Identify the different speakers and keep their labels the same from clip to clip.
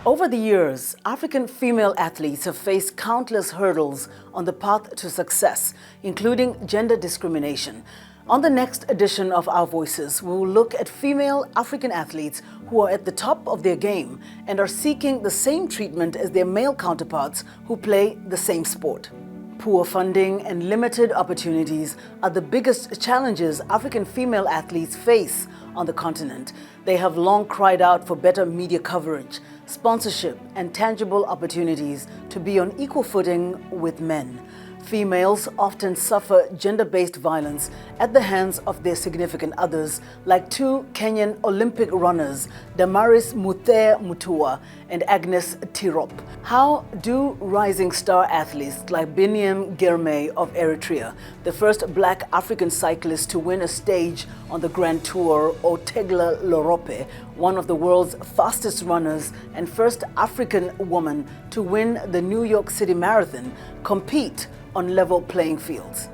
Speaker 1: Over the years, African female athletes have faced countless hurdles on the path to success, including gender discrimination. On the next edition of Our Voices, we will look at female African athletes who are at the top of their game and are seeking the same treatment as their male counterparts who play the same sport. Poor funding and limited opportunities are the biggest challenges African female athletes face on the continent. They have long cried out for better media coverage, sponsorship, and tangible opportunities to be on equal footing with men. Females often suffer gender-based violence at the hands of their significant others, like two Kenyan Olympic runners, Damaris Mutua and Agnes Tirop. How do rising star athletes like Biniam Girmay of Eritrea, the first black African cyclist to win a stage on the Grand Tour, or Tegla Lorope, one of the world's fastest runners and first African woman to win the New York City Marathon, compete on level playing fields?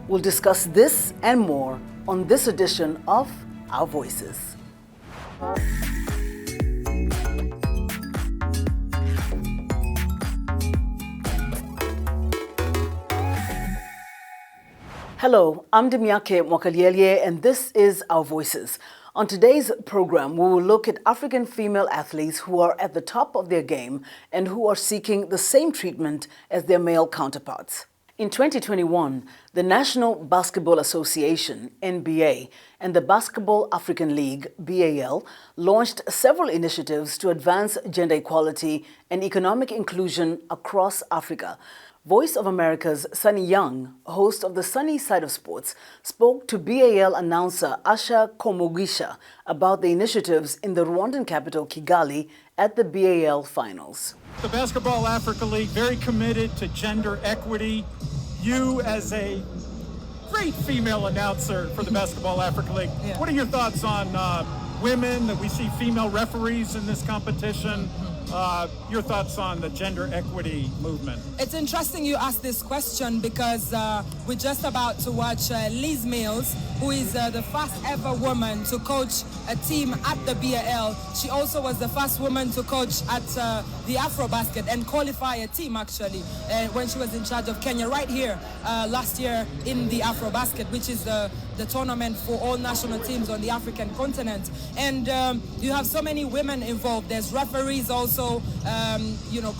Speaker 1: We'll discuss this and more on this edition of Our Voices. Hello, I'm Demiake Mwakalielye, and this is Our Voices. On today's program, we will look at African female athletes who are at the top of their game and who are seeking the same treatment as their male counterparts. In 2021, the National Basketball Association, NBA, and the Basketball African League, BAL, launched several initiatives to advance gender equality and economic inclusion across Africa. Voice of America's Sunny Young, host of the Sunny Side of Sports, spoke to BAL announcer Asha Komugisha about the initiatives in the Rwandan capital Kigali at the BAL finals.
Speaker 2: The Basketball Africa League, very committed to gender equity. You, as a great female announcer for the Basketball Africa League, What are your thoughts on women, that we see female referees in this competition? Your thoughts on the gender equity movement?
Speaker 3: It's interesting you ask this question because we're just about to watch Liz Mills, who is the first ever woman to coach a team at the BAL. She also was the first woman to coach at the Afrobasket and qualify a team, actually, when she was in charge of Kenya right here last year in the Afrobasket, which is the tournament for all national teams on the African continent. And you have so many women involved. There's referees also,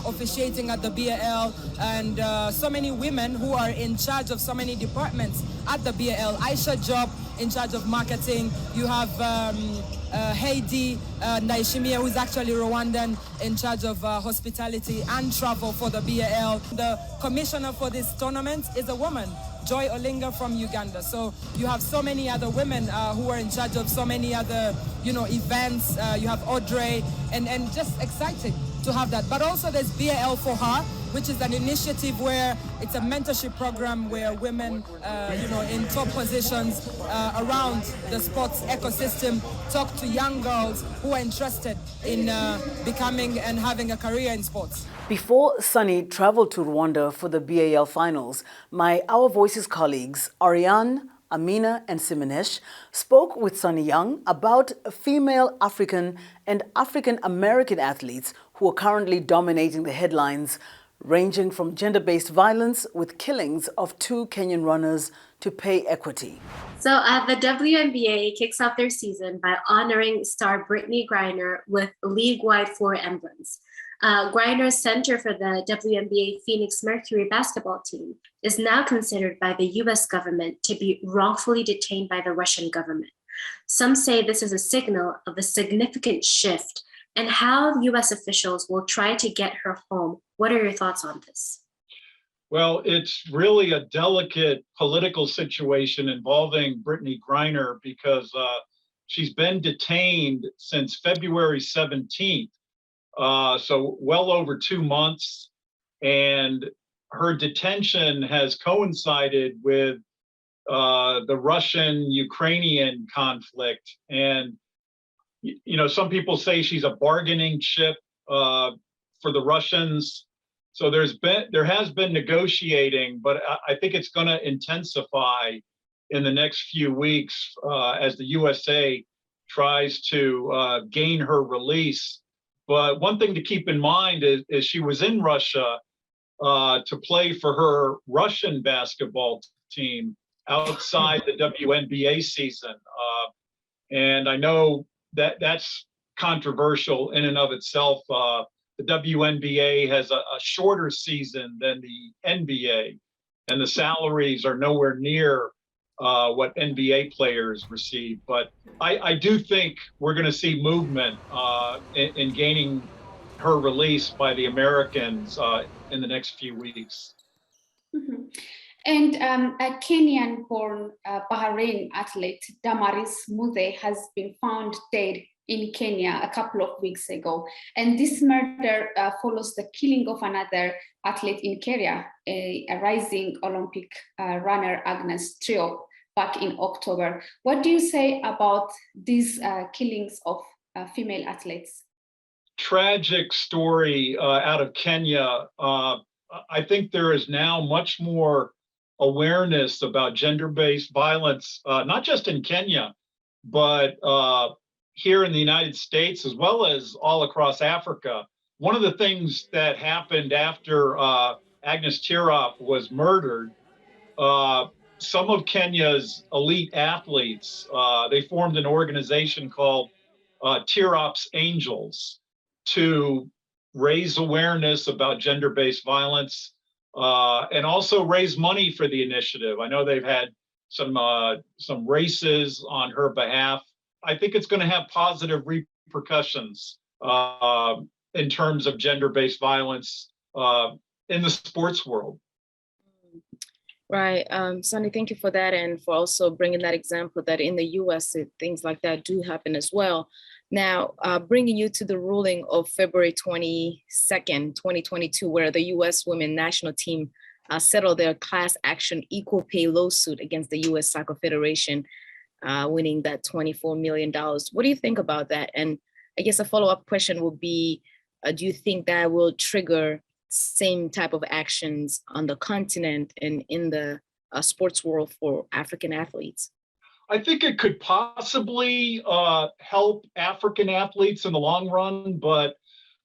Speaker 3: officiating at the BAL, and so many women who are in charge of so many departments at the BAL. Aisha Job in charge of marketing. You have Heidi Naishimia, who's actually Rwandan, in charge of hospitality and travel for the BAL. The commissioner for this tournament is a woman, Joy Olinga from Uganda. So you have so many other women who are in charge of so many other, events. You have Audrey, and just excited to have that. But also there's BAL for Her, which is an initiative where it's a mentorship program where women, in top positions around the sports ecosystem talk to young girls who are interested in becoming and having a career in sports.
Speaker 1: Before Sunny traveled to Rwanda for the BAL finals, my Our Voices colleagues, Ariane, Amina, and Simonesh, spoke with Sunny Young about female African and African American athletes who are currently dominating the headlines, ranging from gender-based violence with killings of two Kenyan runners to pay equity.
Speaker 4: So the WNBA kicks off their season by honoring star Brittany Griner with league-wide 4 emblems. Griner's center for the WNBA Phoenix Mercury basketball team is now considered by the US government to be wrongfully detained by the Russian government. Some say this is a signal of a significant shift and how US officials will try to get her home. What are your thoughts on this?
Speaker 5: Well, it's really a delicate political situation involving Brittany Griner because she's been detained since February 17th. So well over 2 months, and her detention has coincided with the Russian-Ukrainian conflict. And, some people say she's a bargaining chip for the Russians. So there has been negotiating, but I think it's going to intensify in the next few weeks as the USA tries to gain her release. But one thing to keep in mind is she was in Russia to play for her Russian basketball team outside the WNBA season. And I know that that's controversial in and of itself. The WNBA has a shorter season than the NBA, and the salaries are nowhere near what NBA players receive. But I do think we're going to see movement in gaining her release by the Americans in the next few weeks.
Speaker 6: Mm-hmm. And a Kenyan-born Bahrain athlete, Damaris Mude, has been found dead in Kenya a couple of weeks ago. And this murder follows the killing of another athlete in Kenya, a rising Olympic runner, Agnes Triop, back in October. What do you say about these killings of female athletes?
Speaker 5: Tragic story out of Kenya. I think there is now much more awareness about gender-based violence, not just in Kenya, but here in the United States, as well as all across Africa. One of the things that happened after Agnes Tirop was murdered, some of Kenya's elite athletes, they formed an organization called Tirop's Angels to raise awareness about gender-based violence and also raise money for the initiative. I know they've had some races on her behalf. I think it's going to have positive repercussions in terms of gender-based violence in the sports world.
Speaker 7: Right. Sonny, thank you for that, and for also bringing that example that in the US, things like that do happen as well. Now, bringing you to the ruling of February 22nd, 2022, where the US women national team settled their class action equal pay lawsuit against the US Soccer Federation, winning that $24 million. What do you think about that? And I guess a follow-up question would be, do you think that will trigger same type of actions on the continent and in the sports world for African athletes?
Speaker 5: I think it could possibly help African athletes in the long run, but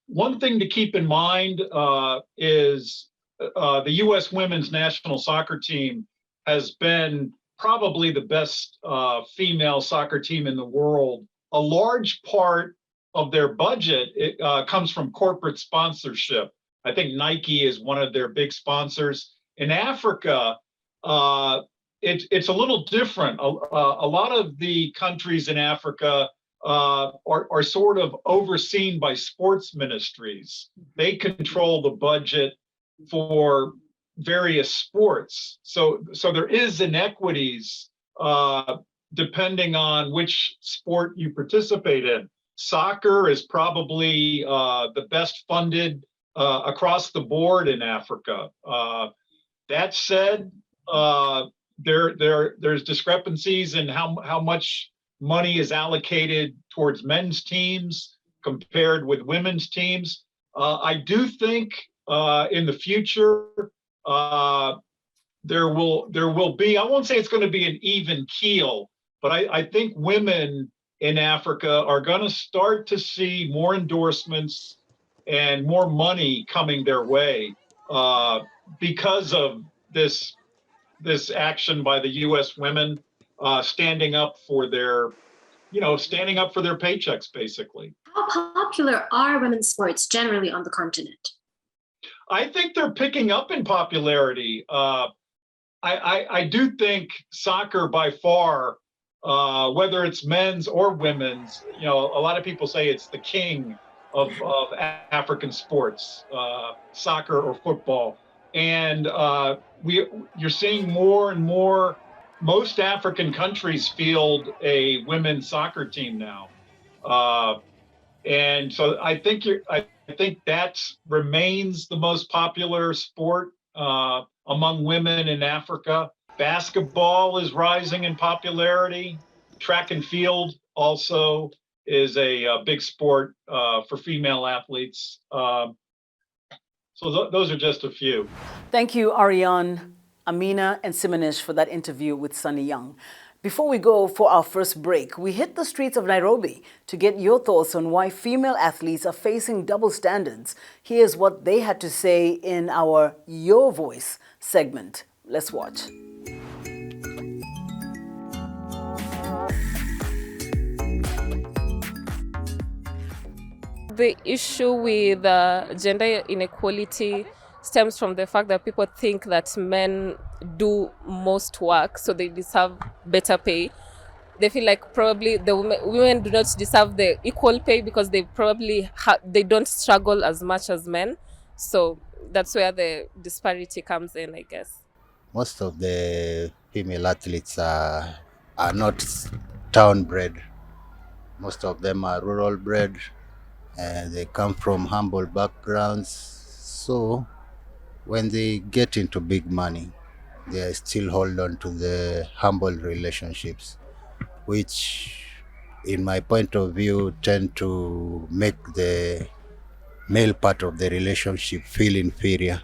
Speaker 5: one thing to keep in mind is the U.S. women's national soccer team has been probably the best female soccer team in the world. A large part of their budget comes from corporate sponsorship. I think Nike is one of their big sponsors. In Africa, it's a little different. A lot of the countries in Africa are sort of overseen by sports ministries. They control the budget for various sports. So there is inequities depending on which sport you participate in. Soccer is probably the best funded across the board in Africa. That said, there's discrepancies in how much money is allocated towards men's teams compared with women's teams. I do think in the future there will be, I won't say it's going to be an even keel, but I think women in Africa are going to start to see more endorsements and more money coming their way because of this action by the U.S. women standing up for their paychecks, basically.
Speaker 4: How popular are women's sports generally on the continent?
Speaker 5: I think they're picking up in popularity. I do think soccer by far, whether it's men's or women's, a lot of people say it's the king of African sports, soccer or football. And you're seeing more and more, most African countries field a women's soccer team now. And so I think that remains the most popular sport among women in Africa. Basketball is rising in popularity. Track and field also is a big sport for female athletes. So those are just a few.
Speaker 1: Thank you, Ariane, Amina, and Simonish for that interview with Sunny Young. Before we go for our first break, we hit the streets of Nairobi to get your thoughts on why female athletes are facing double standards. Here's what they had to say in our Your Voice segment. Let's watch.
Speaker 8: The issue with gender inequality stems from the fact that people think that men do most work, so they deserve better pay. They feel like probably the women do not deserve the equal pay because they probably they don't struggle as much as men. So that's where the disparity comes in, I guess.
Speaker 9: Most of the female athletes are not town bred. Most of them are rural bred, and they come from humble backgrounds. So when they get into big money, they still hold on to the humble relationships, which, in my point of view, tend to make the male part of the relationship feel inferior.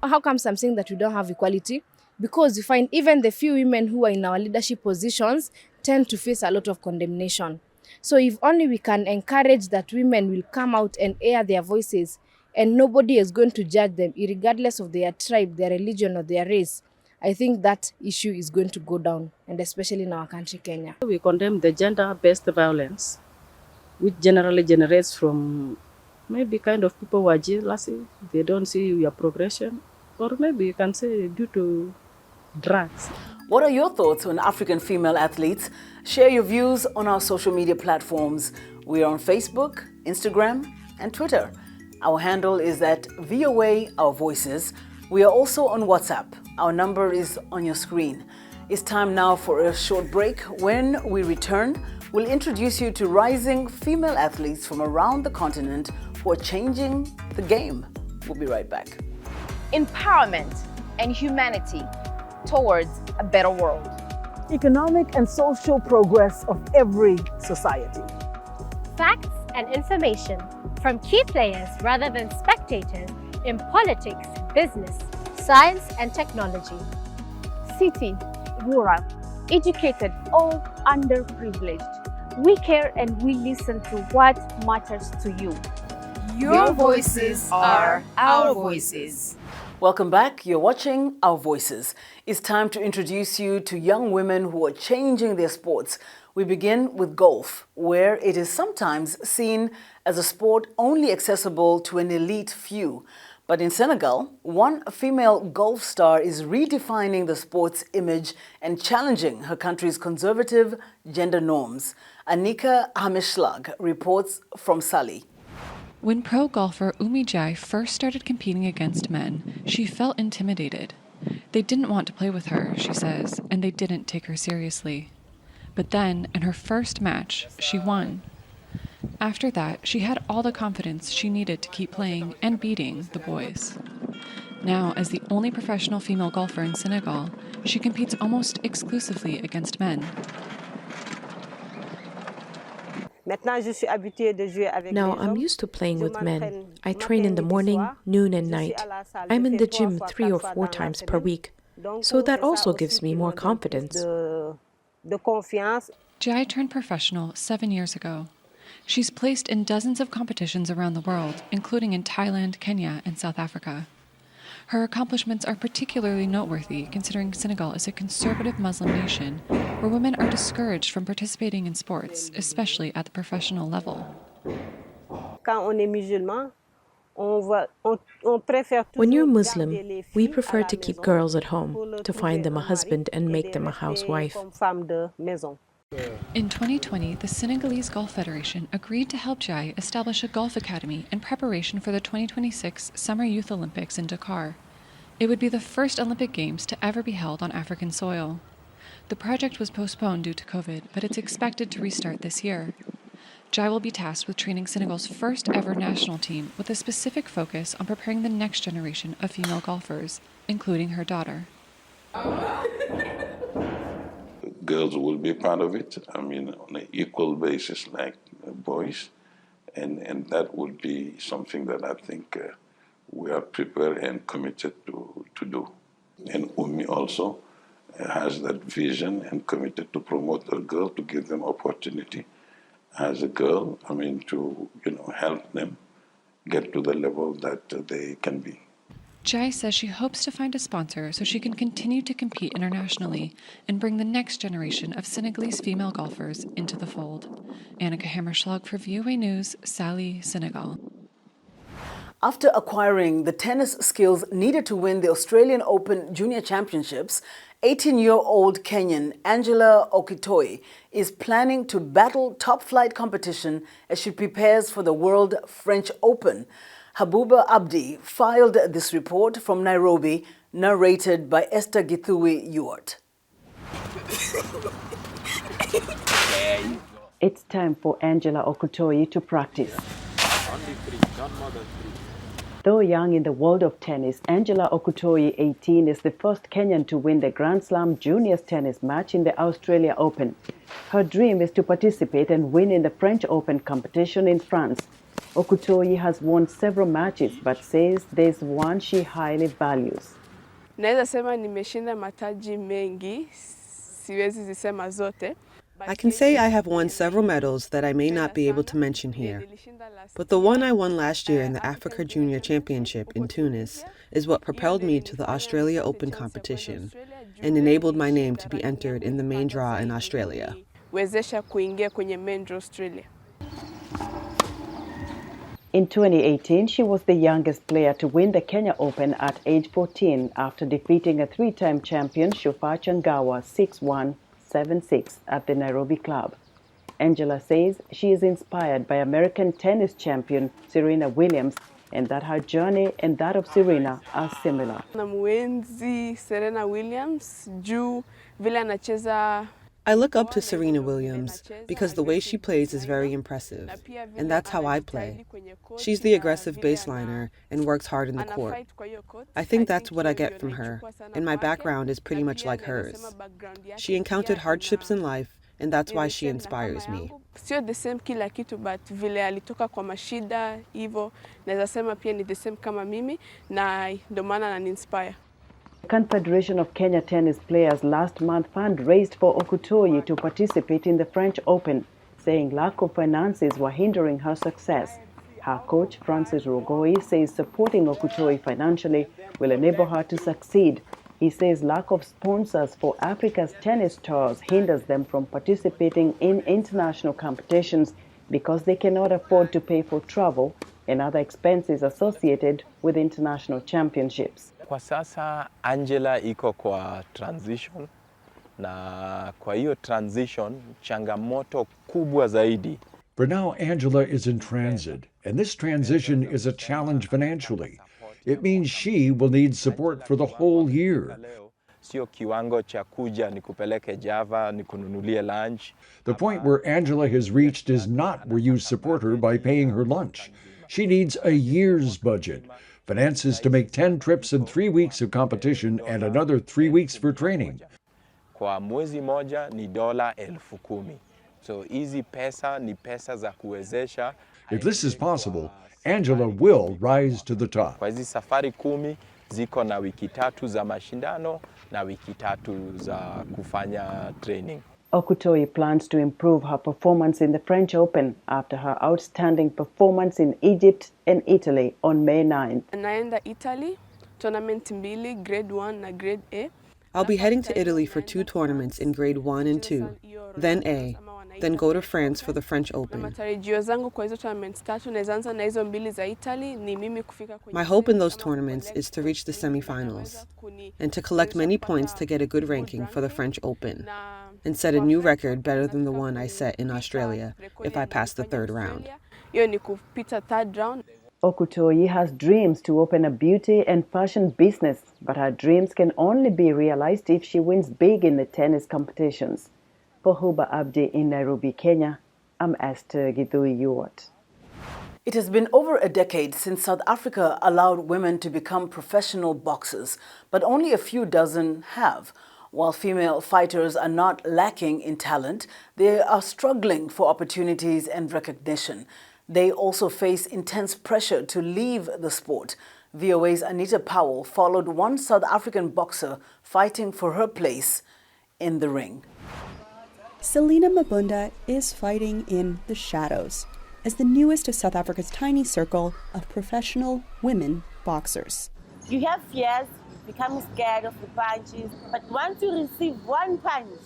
Speaker 10: How comes I'm saying that we don't have equality? Because you find even the few women who are in our leadership positions tend to face a lot of condemnation. So if only we can encourage that women will come out and air their voices and nobody is going to judge them, regardless of their tribe, their religion, or their race, I think that issue is going to go down, and especially in our country, Kenya.
Speaker 11: We condemn the gender-based violence, which generally generates from maybe kind of people who are jealousy, they don't see your progression, or maybe you can say due to drugs.
Speaker 1: What are your thoughts on African female athletes? Share your views on our social media platforms. We are on Facebook, Instagram, and Twitter. Our handle is at VOA Our Voices. We are also on WhatsApp. Our number is on your screen. It's time now for a short break. When we return, we'll introduce you to rising female athletes from around the continent who are changing the game. We'll be right back.
Speaker 12: Empowerment and humanity towards a better world.
Speaker 1: Economic and social progress of every society.
Speaker 13: Facts and information from key players rather than spectators in politics, business, science and technology.
Speaker 14: City, rural, educated, or underprivileged. We care and we listen to what matters to you.
Speaker 12: Your voices are our voices.
Speaker 1: Welcome back. You're watching Our Voices. It's time to introduce you to young women who are changing their sports. We begin with golf, where it is sometimes seen as a sport only accessible to an elite few. But in Senegal, one female golf star is redefining the sport's image and challenging her country's conservative gender norms. Anika Hamishlag reports from Sali.
Speaker 15: When pro golfer Jai first started competing against men, she felt intimidated. They didn't want to play with her, she says, and they didn't take her seriously. But then, in her first match, she won. After that, she had all the confidence she needed to keep playing and beating the boys. Now, as the only professional female golfer in Senegal, she competes almost exclusively against men.
Speaker 16: Now I'm used to playing with men. I train in the morning, noon, and night. I'm in the gym 3 or 4 times per week. So that also gives me more confidence.
Speaker 15: Jai turned professional 7 years ago. She's placed in dozens of competitions around the world, including in Thailand, Kenya, and South Africa. Her accomplishments are particularly noteworthy considering Senegal is a conservative Muslim nation where women are discouraged from participating in sports, especially at the professional level.
Speaker 16: When you're Muslim, we prefer to keep girls at home, to find them a husband and make them a housewife.
Speaker 15: In 2020, the Senegalese Golf Federation agreed to help Jai establish a golf academy in preparation for the 2026 Summer Youth Olympics in Dakar. It would be the first Olympic Games to ever be held on African soil. The project was postponed due to COVID, but it's expected to restart this year. Jai will be tasked with training Senegal's first ever national team with a specific focus on preparing the next generation of female golfers, including her daughter.
Speaker 17: Girls will be part of it, on an equal basis like boys. And that would be something that I think we are prepared and committed to do. And Umi also, has that vision and committed to promote the girl, to give them opportunity as a girl, to help them get to the level that they can be.
Speaker 15: Jai says she hopes to find a sponsor so she can continue to compete internationally and bring the next generation of Senegalese female golfers into the fold. Annika Hammerschlag for VOA News, Sali, Senegal.
Speaker 1: After acquiring the tennis skills needed to win the Australian Open Junior Championships, 18-year-old Kenyan Angela Okitoy is planning to battle top-flight competition as she prepares for the World French Open. Habuba Abdi filed this report from Nairobi, narrated by Esther Githui Ewart.
Speaker 18: It's time for Angela Okutoy to practice. Though young in the world of tennis, Angela Okutoy, 18, is the first Kenyan to win the Grand Slam Juniors tennis match in the Australia Open. Her dream is to participate and win in the French Open competition in France. Okutoy has won several matches but says there's one she highly values.
Speaker 19: Naweza sema nimeshinda mataji mengi, siwezi zisema zote.
Speaker 20: I can say I have won several medals that I may not be able to mention here. But the one I won last year in the Africa Junior Championship in Tunis is what propelled me to the Australia Open competition and enabled my name to be entered in the main draw in Australia.
Speaker 19: Wezesha kuingia kwenye main draw Australia.
Speaker 18: In 2018, she was the youngest player to win the Kenya Open at age 14 after defeating a three-time champion Shufaa Changawa 6-1, 7-6 at the Nairobi club. Angela says she is inspired by American tennis champion Serena Williams and that her journey and that of Serena are similar.
Speaker 19: Namuenzi Serena Williams juu vile anacheza.
Speaker 20: I look up to Serena Williams because the way she plays is very impressive, and that's how I play. She's the aggressive baseliner and works hard in the court. I think that's what I get from her, and my background is pretty much like hers. She encountered hardships in life, and that's why she inspires me.
Speaker 19: Sio the same kila kitu, but vile alitoka kwa mashida hivyo, naweza sema pia ni the same kama mimi, na ndio maana anani-inspire.
Speaker 18: The Confederation of Kenya Tennis Players last month fundraised for Okutoy to participate in the French Open, saying lack of finances were hindering her success. Her coach, Francis Rogoi, says supporting Okutoy financially will enable her to succeed. He says lack of sponsors for Africa's tennis tours hinders them from participating in international competitions because they cannot afford to pay for travel and other expenses associated with international championships.
Speaker 21: Kwa sasa Angela iko kwa transition, na kwa hiyo transition changamoto kubwa zaidi.
Speaker 22: For now, Angela is in transit, and this transition is a challenge financially. It means she will need support for the whole year.
Speaker 21: Sio kiwango cha kuja nikupeleke Java nikununulie lunch.
Speaker 22: The point where Angela has reached is not where you support her by paying her lunch. She needs a year's budget. Finances to make 10 trips and 3 weeks of competition and another 3 weeks for training.
Speaker 21: Kwa mwezi moja ni $10,010. So hizi pesa ni pesa za kuwezesha.
Speaker 22: If this is possible, Angela will rise to the top.
Speaker 21: Kwa hizi safari 10 ziko na wiki 3 za mashindano na wiki 3 za kufanya training.
Speaker 18: Okutoy plans to improve her performance in the French Open after her outstanding performance in Egypt and Italy on May 9th.
Speaker 19: Naenda Italy, tournament mbili, grade 1 na grade A.
Speaker 20: I'll be heading to Italy for 2 tournaments in grade 1 and 2, then A, then go to France for the French Open.
Speaker 19: Matarajio zangu kwa hizo tournaments 3 naanza na hizo mbili za Italy ni mimi kufika kwenye.
Speaker 20: My hope in those tournaments is to reach the semifinals and to collect many points to get a good ranking for the French Open and set a new record better than the one I set in Australia if I pass the 3rd round.
Speaker 19: Hiyo ni kupita 3rd round.
Speaker 18: Okutoy has dreams to open a beauty and fashion business, but her dreams can only be realized if she wins big in the tennis competitions. For Huba Abdi in Nairobi, Kenya, I'm Esther Githui Ewart.
Speaker 1: It has been over a decade since South Africa allowed women to become professional boxers, but only a few dozen have. While female fighters are not lacking in talent, they are struggling for opportunities and recognition. They also face intense pressure to leave the sport. VOA's Anita Powell followed one South African boxer fighting for her place in the ring.
Speaker 2: Selena Mabunda is fighting in the shadows as the newest of South Africa's tiny circle of professional women boxers.
Speaker 3: You have fears, become scared of the punches, but once you receive one punch,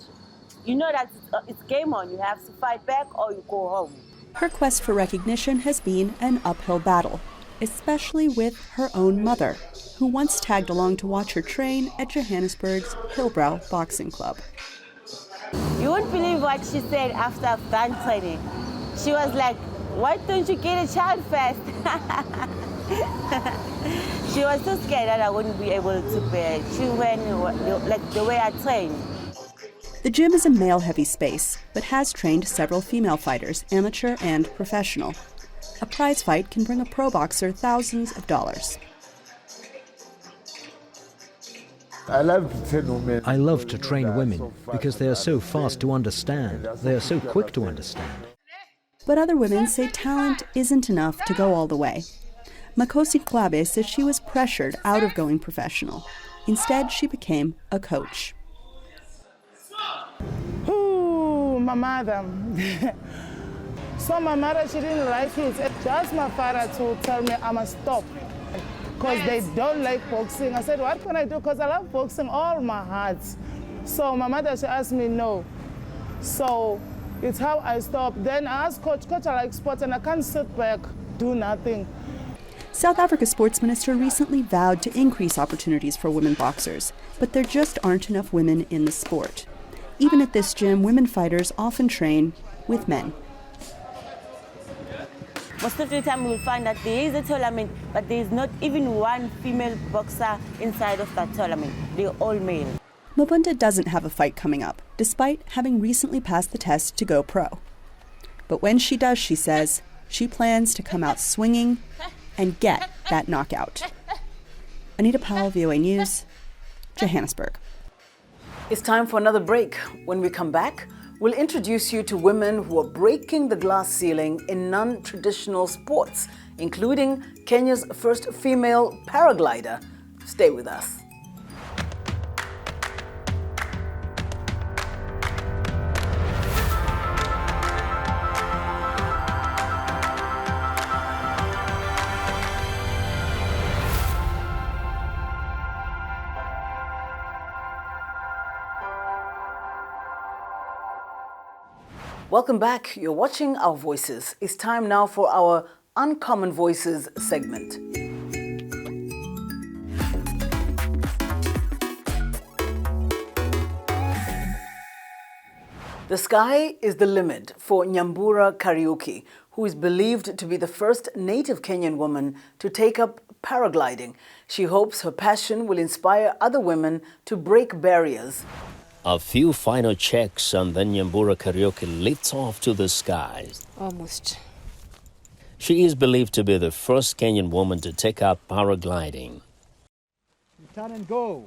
Speaker 3: you know that it's game on. You have to fight back or you go home.
Speaker 2: Her quest for recognition has been an uphill battle, especially with her own mother, who once tagged along to watch her train at Johannesburg's Hillbrow Boxing Club.
Speaker 3: You won't believe what she said after I've done training. She was like, "Why don't you get a child first?" She was so scared that I wouldn't be able to bear children like the way I train.
Speaker 2: The gym is a male-heavy space, but has trained several female fighters, amateur and professional. A prize fight can bring a pro boxer thousands of dollars.
Speaker 23: I love to train women because they are so fast to understand. They are so quick to understand.
Speaker 2: But other women say talent isn't enough to go all the way. Makosi Klabe says she was pressured out of going professional. Instead, she became a coach.
Speaker 24: Ooh, my mother. So my mother, she didn't like it. She asked my father to tell me I must stop because they don't like boxing. I said, what can I do? Because I love boxing all my heart. So my mother, she asked me no. So it's how I stopped. Then I asked Coach, I like sports and I can't sit back, do nothing.
Speaker 2: South Africa's sports minister recently vowed to increase opportunities for women boxers, but there just aren't enough women in the sport. Even at this gym, women fighters often train with men.
Speaker 3: Most of the time we'll find that there is a tournament, but there is not even one female boxer inside of that tournament. They're all male.
Speaker 2: Mabunda doesn't have a fight coming up, despite having recently passed the test to go pro. But when she does, she says, she plans to come out swinging and get that knockout. Anita Powell, VOA News, Johannesburg.
Speaker 1: It's time for another break. When we come back, we'll introduce you to women who are breaking the glass ceiling in non-traditional sports, including Kenya's first female paraglider. Stay with us. Welcome back. You're watching Our Voices. It's time now for our Uncommon Voices segment. The sky is the limit for Nyambura Kariuki, who is believed to be the first native Kenyan woman to take up paragliding. She hopes her passion will inspire other women to break barriers.
Speaker 25: A few final checks and then Nyambura Kariuki lifts off to the skies.
Speaker 16: Almost.
Speaker 25: She is believed to be the first Kenyan woman to take up paragliding.
Speaker 23: Turn and go.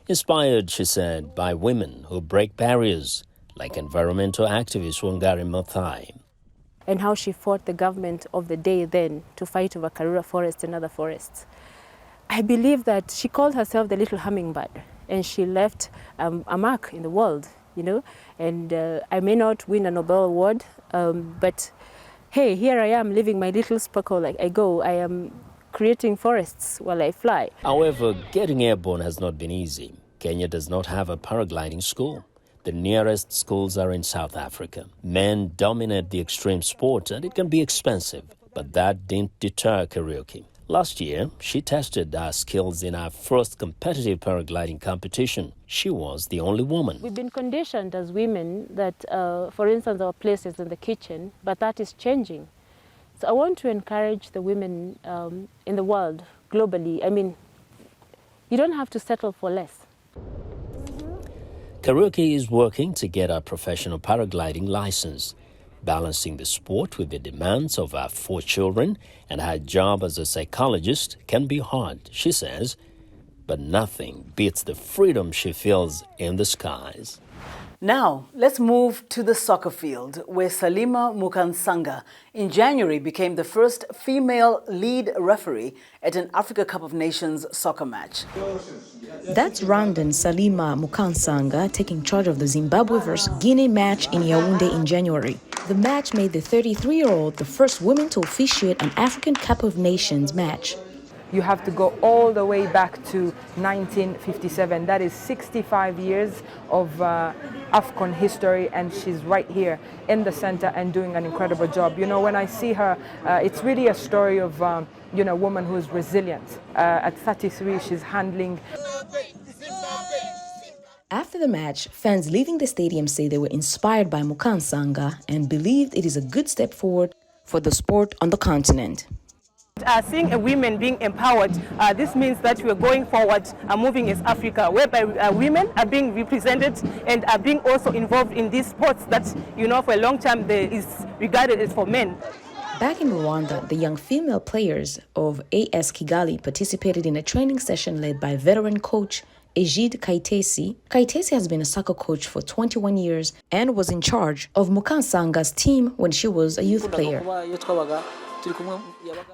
Speaker 25: Inspired, she said, by women who break barriers, like environmental activist Wangari Maathai.
Speaker 26: And how she fought the government of the day then to fight over Karura Forest and other forests. I believe that she called herself the little hummingbird. And she left a mark in the world, you know. And I may not win a Nobel Award, but hey, here I am living my little sparkle like I go. I am creating forests while I fly.
Speaker 25: However, getting airborne has not been easy. Kenya does not have a paragliding school. The nearest schools are in South Africa. Men dominate the extreme sport and it can be expensive, but that didn't deter Kariuki. Last year, she tested her skills in her first competitive paragliding competition. She was the only woman.
Speaker 26: We've been conditioned as women that, for instance, our place is in the kitchen, but that is changing. So I want to encourage the women in the world, globally. I mean, you don't have to settle for less.
Speaker 25: Kariuki is working to get a professional paragliding license. Balancing the sport with the demands of her 4 children and her job as a psychologist can be hard, she says, but nothing beats the freedom she feels in the skies.
Speaker 1: Now, let's move to the soccer field, where Selena Mukansanga in January became the first female lead referee at an Africa Cup of Nations soccer match.
Speaker 4: That's Rwandan Selena Mukansanga taking charge of the Zimbabwe vs Guinea match in Yaoundé in January. The match made the 33-year-old the first woman to officiate an African Cup of Nations match.
Speaker 5: You have to go all the way back to 1957. That is 65 years of AFCON history, and she's right here in the center and doing an incredible job. You know, when I see her, it's really a story of, a woman who is resilient. At 33, she's handling.
Speaker 4: After the match, fans leaving the stadium say they were inspired by Mukansanga and believed it is a good step forward for the sport on the continent.
Speaker 5: Seeing a women being empowered, this means that we are going forward, moving as Africa, whereby women are being represented and are being also involved in these sports that, for a long time is regarded as for men.
Speaker 4: Back in Rwanda, the young female players of AS Kigali participated in a training session led by veteran coach Egide Kayitesi. Kayitesi has been a soccer coach for 21 years and was in charge of Mukansanga's team when she was a youth player.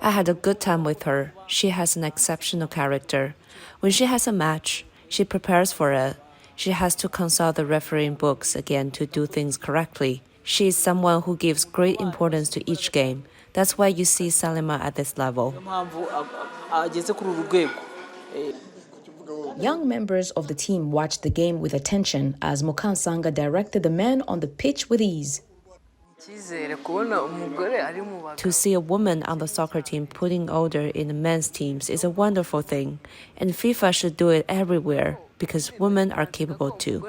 Speaker 6: I had a good time with her. She has an exceptional character. When she has a match, she prepares for it. She has to consult the refereeing books again to do things correctly. She is someone who gives great importance to each game. That's why you see Selena at this level.
Speaker 4: Young members of the team watched the game with attention as Mukansanga directed the men on the pitch with ease.
Speaker 6: To see a woman on the soccer team putting order in the men's teams is a wonderful thing, and FIFA should do it everywhere because women are capable too.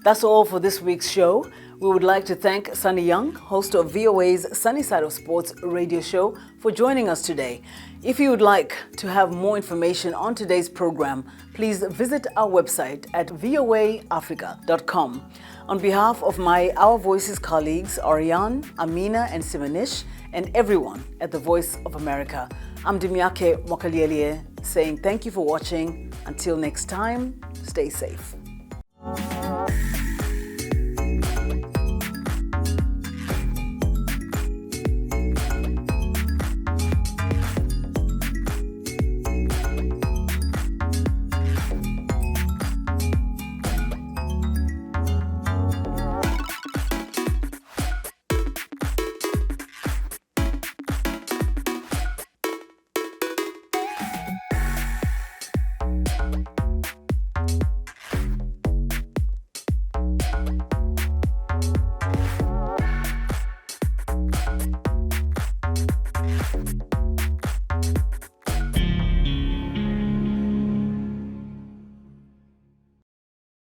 Speaker 1: That's all for this week's show. We would like to thank Sunny Young, host of VOA's Sunny Side of Sports radio show, for joining us today. If you would like to have more information on today's program, please visit our website at voaafrica.com. On behalf of my Our Voices colleagues, Ariane, Amina, and Simanish, and everyone at the Voice of America, I'm Dimyake Mokalielie saying thank you for watching. Until next time, stay safe.